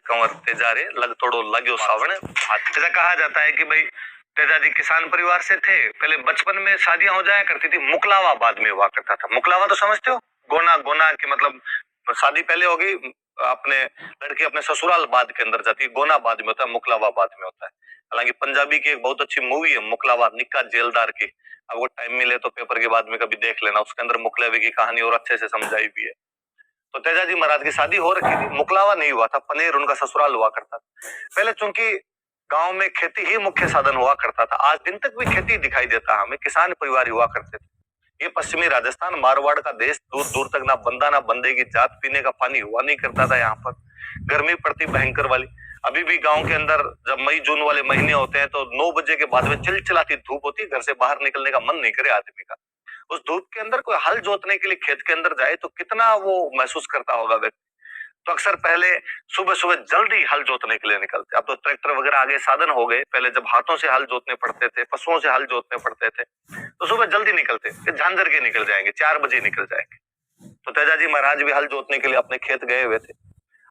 कंवर तेजा रे लग तोड़ो लाग्यो सावण। ऐसा कहा जाता है कि भाई तेजा जी किसान परिवार से थे। पहले बचपन में शादियां हो जाया करती थी, मुकलावा बाद में हुआ करता था। मुकलावा तो समझते हो, गोना गोना के मतलब शादी पहले होगी, अपने लड़की अपने ससुराल बाद के अंदर जाती है, गोना बाद में होता है, मुकलावा बाद में होता है। हालांकि पंजाबी की एक बहुत अच्छी मूवी है मुकलावा, निक्का जेलदार की, अब वो टाइम मिले तो पेपर के बाद में कभी देख लेना, उसके अंदर मुकलावे की कहानी और अच्छे से समझाई भी है। तो तेजाजी महाराज की शादी हो रखी थी, मुकलावा नहीं हुआ था, पनेर उनका ससुराल हुआ करता था। पहले चूंकि गांव में खेती ही मुख्य साधन हुआ करता था, आज दिन तक भी खेती दिखाई देता, हमें किसान परिवार हुआ करते थे। ये पश्चिमी राजस्थान मारवाड़ का देश, दूर दूर तक ना बंदा ना बंदे की जात, पीने का पानी हुआ नहीं करता था। यहाँ पर गर्मी पड़ती भयंकर वाली। अभी भी गांव के अंदर जब मई जून वाले महीने होते हैं तो 9 बजे के बाद में चिलचिलाती धूप होती है, घर से बाहर निकलने का मन नहीं करे आदमी का। उस धूप के अंदर कोई हल जोतने के लिए खेत के अंदर जाए तो कितना वो महसूस करता होगा व्यक्ति। तो अक्सर पहले सुबह सुबह जल्दी हल जोतने के लिए निकलते, अब तो ट्रैक्टर वगैरह आगे साधन हो गए। पहले जब हाथों से हल जोतने पड़ते थे, पशुओं से हल जोतने पड़ते थे, तो सुबह जल्दी निकलते, झांझर के निकल जाएंगे, 4 बजे निकल जाएंगे। तो तेजाजी महाराज भी हल जोतने के लिए अपने खेत गए हुए थे।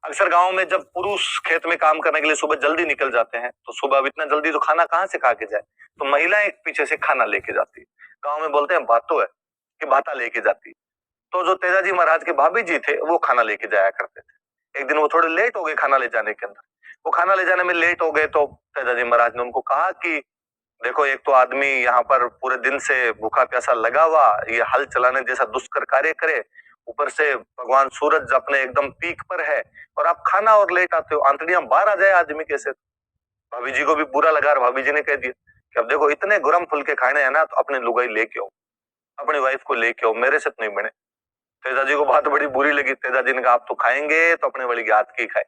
अक्सर गांव में जब पुरुष खेत में काम करने के लिए सुबह जल्दी निकल जाते हैं, तो सुबह अब इतना जल्दी तो खाना कहाँ से खा के जाए, तो महिलाएं पीछे से खाना लेके जाती है। गांव में बोलते हैं बातो है कि भाता लेके जाती। तो जो तेजाजी महाराज के भाभी जी थे वो खाना लेके जाया करते थे। एक दिन वो थोड़े लेट हो गए खाना ले जाने के अंदर, वो खाना ले जाने में लेट हो गए, तो तेजाजी महाराज ने उनको कहा कि देखो, एक तो आदमी यहाँ पर पूरे दिन से भूखा प्यासा लगा हुआ, ये हल चलाने जैसा दुष्कर कार्य करे, ऊपर से भगवान सूरज अपने एकदम पीक पर है, और आप खाना और लेट आते हो, आंतड़ियां बाहर आ जाए आदमी कैसे। भाभी जी को भी बुरा लगा और भाभी जी ने कह दिया कि अब देखो, इतने गरम फुलके खाने हैं ना, तो अपने लुगाई लेके आओ, अपनी वाइफ को लेके आओ, मेरे से तो नहीं बने। तेजाजी को बात बड़ी बुरी लगी। तेजाजी ने कहा आप तो खाएंगे तो अपने वाली की हाथ की खाए,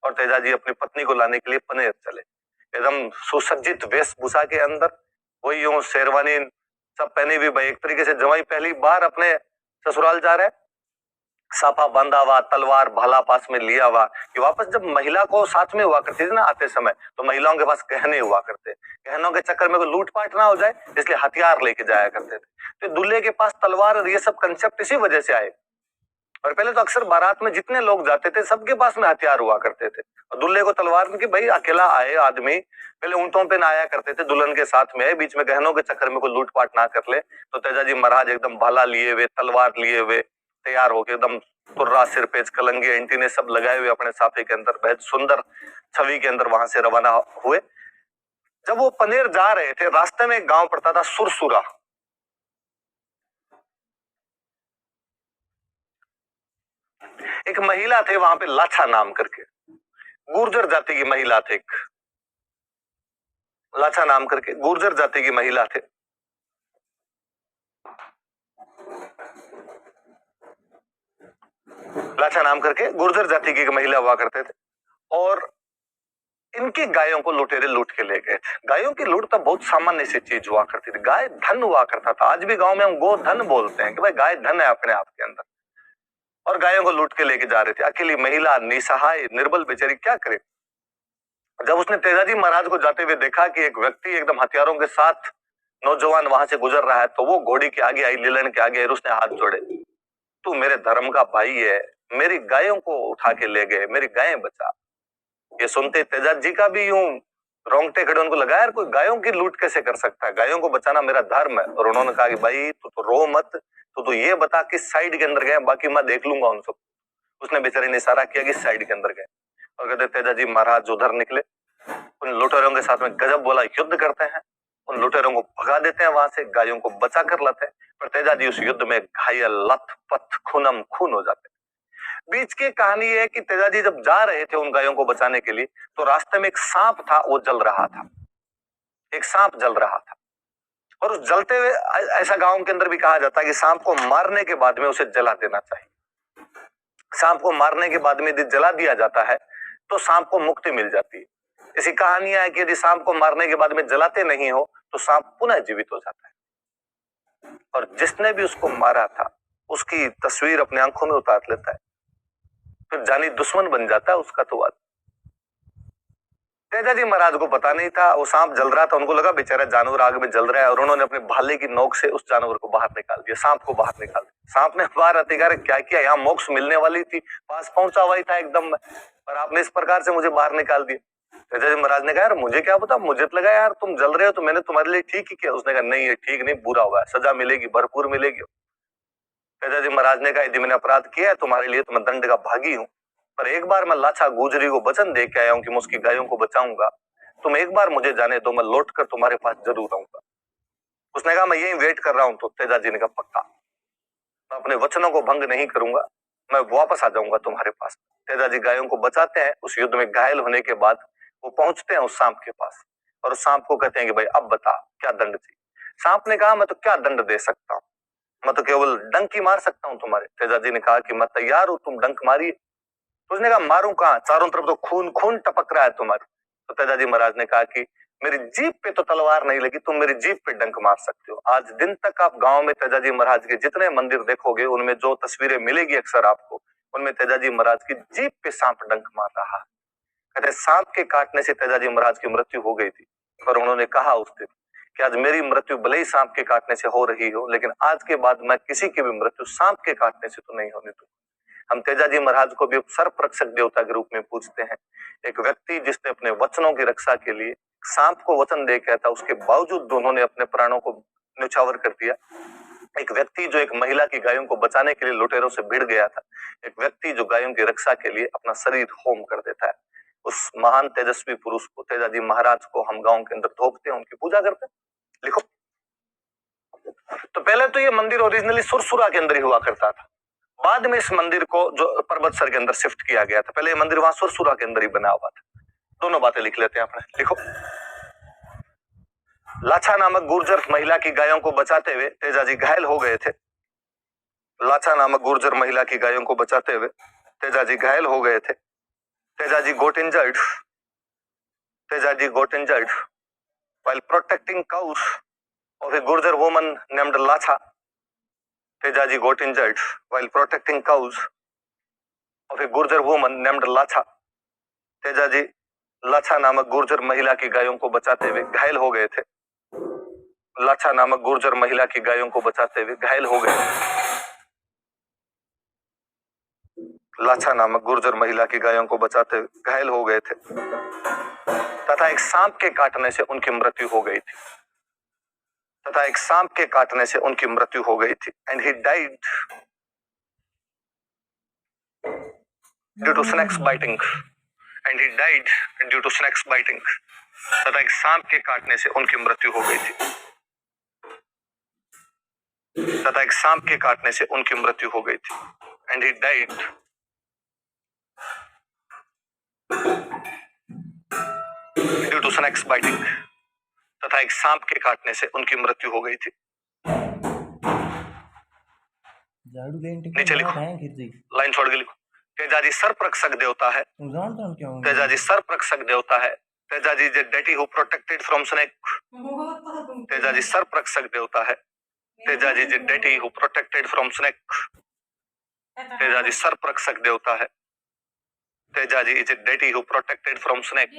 और तेजाजी अपनी पत्नी को लाने के लिए पनेर चले, एकदम सुसज्जित वेशभूषा के अंदर, वही यूं शेरवानी सब पहनी हुई भाई, एक तरीके से जवाई पहली बार अपने ससुराल जा रहे हैं, साफा बांधा हुआ, तलवार भाला पास में लिया हुआ। कि वापस जब महिला को साथ में हुआ करती थी ना आते समय, तो महिलाओं के पास गहने हुआ करते, गहनों के चक्कर में कोई लूटपाट ना हो जाए, इसलिए हथियार लेके जाया करते थे। तो दूल्हे के पास तलवार और ये सब कंसेप्ट इसी वजह से आए। और पहले तो अक्सर बारात में जितने लोग जाते थे सबके पास में हथियार हुआ करते थे, और दूल्हे को तलवार में कि भाई अकेला आए आदमी, पहले ऊंटों पे ना आया करते थे, दुल्हन के साथ में बीच में गहनों के चक्कर में कोई लूटपाट ना कर ले। तो तेजाजी महाराज एकदम भाला लिए हुए, तलवार लिए हुए, तैयार होके एकदम तुर्रा, सिर पे कलंगे, एंटीने सब लगाए हुए अपने साफे के अंदर, बेहद सुंदर छवि के अंदर वहां से रवाना हुए। जब वो पनेर जा रहे थे, रास्ते में एक गांव पड़ता था सुरसुरा। एक महिला थे वहां पे लाछा नाम करके, गुर्जर जाति की महिला थे, एक लाछा नाम करके गुर्जर जाति की महिला थे। लाछा नाम करके गुर्जर जाति की एक महिला हुआ करते थे, और इनकी गायों को लुटेरे लूट के ले गए थे। गायों की लूट तो बहुत सामान्य सी चीज हुआ करती थी, गाय धन हुआ करता था। आज भी गांव में हम गो धन बोलते हैं कि भाई गाय धन है अपने आप के अंदर, और गायों को लूट के लेके जा रहे थे। अकेली महिला, निसहाय, निर्बल बेचारी क्या करे। जब उसने तेजाजी महाराज को जाते हुए देखा कि एक व्यक्ति एकदम हथियारों के साथ नौजवान वहां से गुजर रहा है, तो वो घोड़ी के आगे आई, लीलन के आगे आई, उसने हाथ जोड़े, तू मेरे धर्म का भाई है, मेरी गायों को उठा के ले गए, मेरी गायें बचा। ये सुनते तेजाजी का भी यूं रोंगटे खड़े, उनको लगा यार कोई गायों की लूट कैसे कर सकता है, गायों को बचाना मेरा धर्म है। और उन्होंने कहा कि भाई तू तो रो मत, तो ये बता किस साइड के अंदर गए, बाकी मैं देख लूंगा उन सब। उसने बेचारे ने इशारा किया कि साइड के अंदर गए, और कहते तेजाजी महाराज उधर निकले, उन लुटेरों के साथ में गजब बोला युद्ध करते हैं, उन लुटेरों को भगा देते हैं वहां से, गायों को बचा कर लाते हैं। पर तेजाजी उस युद्ध में घायल, लथ पथ, खूनम खून हो जाते हैं। बीच की कहानी है कि तेजाजी जब जा रहे थे उन गायों को बचाने के लिए, तो रास्ते में एक सांप था, वो जल रहा था, एक सांप जल रहा था। और उस जलते हुए, ऐसा गांव के अंदर भी कहा जाता है कि सांप को मारने के बाद में उसे जला देना चाहिए। सांप को मारने के बाद में यदि जला दिया जाता है तो सांप को मुक्ति मिल जाती है। ऐसी कहानियां है कि यदि सांप को मारने के बाद में जलाते नहीं हो तो सांप पुनः जीवित हो जाता है, और जिसने भी उसको मारा था उसकी तस्वीर अपने आंखों में उतार लेता है, फिर जानी दुश्मन बन जाता है उसका। तो तेजा जी महाराज को पता नहीं था वो सांप जल रहा था, उनको लगा बेचारा जानवर आग में जल रहा है और उन्होंने अपने भाले की नोक से उस जानवर को बाहर निकाल दिया, सांप को बाहर निकाल दिया। सांप ने बाहर अधिकार क्या किया, यहाँ मोक्ष मिलने वाली थी, पास पहुंचा हुआ ही था एकदम में, पर आपने इस प्रकार से मुझे बाहर निकाल दिया। तेजा जी महाराज ने कहा यार मुझे क्या पता, मुझे तो लगा यार तुम जल रहे हो तो मैंने तुम्हारे लिए ठीक ही किया। उसने कहा नहीं ये ठीक नहीं, बुरा हुआ है, सजा मिलेगी, भरपूर मिलेगी। तेजा जी महाराज ने कहा यदि मैंने अपराध किया है तुम्हारे लिए तो मैं दंड का भागी हूँ, पर एक बार मैं लाछा गुजरी को वचन दे के आया हूँ कि मैं उसकी गायों को बचाऊंगा, तुम एक बार मुझे जाने दो, मैं लौट कर तुम्हारे पास जरूर आऊंगा। उसने कहा मैं यही वेट कर रहा हूं। तो तेजा जी ने कहा पक्का, मैं अपने वचनों को भंग नहीं करूंगा, मैं वापस आ जाऊंगा तुम्हारे पास। तेजा जी गायों को बचाते हैं। उस युद्ध में घायल होने के बाद वो पहुंचते हैं उस सांप के पास और उस सांप को कहते हैं कि भाई अब बता क्या दंड चाहिए। सांप ने कहा मैं तो क्या दंड दे सकता हूँ, मैं तो केवल डंक ही मार सकता हूँ तुम्हारे। तेजा जी ने कहा कि मैं तैयार हूं, तुम डंक मारिए। तो उसने कहा मारूं कहां, चारों तरफ तो खून खून टपक रहा है तुम्हारे। तो तेजा जी महाराज ने कहा कि मेरी जीभ पे तो तलवार नहीं लगी, तुम मेरी जीभ पे डंक मार सकते हो। आज दिन तक आप गांव में तेजा जी महाराज के जितने मंदिर देखोगे उनमें जो तस्वीरें मिलेगी अक्सर आपको, उनमें तेजा जी महाराज की जीभ पे सांप डंक मार रहा है। कहते सांप के काटने से तेजा जी महाराज की मृत्यु हो गई थी, पर उन्होंने कहा उस दिन कि आज मेरी मृत्यु भले ही सांप के काटने से हो रही हो, लेकिन आज के बाद मैं किसी की भी मृत्यु सांप के काटने से तो नहीं होने दूंगा। हम तेजा जी महाराज को भी सर्वरक्षक देवता के रूप में पूजते हैं। एक व्यक्ति जिसने अपने वचनों की रक्षा के लिए सांप को वचन दे गया था, उसके बावजूद उन्होंने अपने प्राणों को न्यौछावर कर दिया। एक व्यक्ति जो एक महिला की गायों को बचाने के लिए लुटेरों से भिड़ गया था। एक व्यक्ति जो गायों की रक्षा के लिए अपना शरीर होम कर देता है। उस महान तेजस्वी पुरुष को, तेजा जी महाराज को हम गांव के अंदर थोपते हैं, उनकी पूजा करते हैं। लिखो। तो पहले तो ये मंदिर ओरिजिनली सुरसुरा के अंदर ही हुआ करता था, बाद में इस मंदिर को जो पर्वतसर के अंदर शिफ्ट किया गया था। पहले ये मंदिर वहां सुरसुरा के अंदर ही बना हुआ था। दोनों बातें लिख लेते हैं अपने। लिखो। लाछा नामक गुर्जर महिला की गायों को बचाते हुए तेजा जी घायल हो गए थे। लाछा नामक गुर्जर महिला की गायों को बचाते हुए तेजा जी घायल हो गए थे। Teja ji got injured. Teja ji got injured while protecting cows of a Gurjar woman named Lacha. Teja ji got injured while protecting cows of a Gurjar woman named Lacha. Teja ji लाछा नामक गुर्जर महिला की गायों को बचाते हुए घायल हो गए थे। लाछा नामक गुर्जर महिला की गायों को बचाते हुए घायल हो गए। लाछा नामक गुर्जर महिला की गायों को बचाते हुए घायल हो गए थे तथा एक सांप के काटने से उनकी मृत्यु हो गई थी। तथा एक सांप के काटने से उनकी मृत्यु हो गई थी। And he died due to snakes biting. And he died due to snakes biting. तथा एक सांप के काटने से उनकी मृत्यु हो गई थी। तथा एक सांप के काटने से उनकी मृत्यु हो गई थी। And he died due to snakes biting. तथा एक सांप के काटने से उनकी मृत्यु हो गई थी। नीचे लिखो, लाइन छोड़ के लिखो। तेजा जी सर्परक्षक देवता है। तेजा जी सर्परक्षक देवता है। Teja ji the deity who protected from snake. Teja ji सर्परक्षक देवता है। Teja ji the deity who protected from snake. Teja ji सर्परक्षक देवता है। Teja ji is a deity who protected from snake.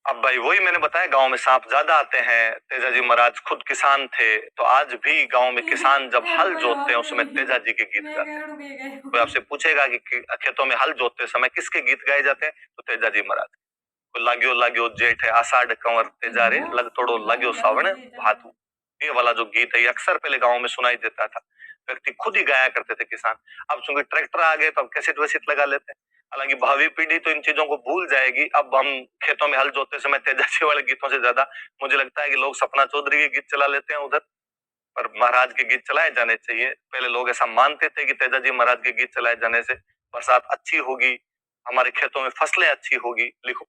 अब भाई वही मैंने बताया, गांव में सांप ज्यादा आते हैं। तेजा जी महाराज खुद किसान थे, तो आज भी गांव में किसान जब हल जोतते हैं उसमें तेजा जी के गीत गाते हैं। कोई आपसे पूछेगा कि खेतों में हल जोतते समय किसके गीत गाए जाते हैं, तो तेजा जी महाराज। लाग्यो लाग्यो जेठ है आषाढ़ कंवर तेजारे, लग तोड़ो लाग्यो सावण भादु। ये वाला जो गीत है ये अक्सर पहले गाँव में सुनाई देता था, व्यक्ति खुद ही गाया करते थे किसान। अब चूंकि ट्रैक्टर आ गए तो अब कैसेट वैसेट लगा लेते हैं। हालांकि भावी पीढ़ी तो इन चीजों को भूल जाएगी। अब हम खेतों में हल जोतते समय तेजा जी वाले गीतों से ज्यादा मुझे लगता है कि लोग सपना चौधरी के गीत चला लेते हैं उधर, पर महाराज के गीत चलाए जाने चाहिए। पहले लोग ऐसा मानते थे कि तेजा जी महाराज के गीत चलाए जाने से बरसात अच्छी होगी, हमारे खेतों में फसलें अच्छी होगी। लिखो,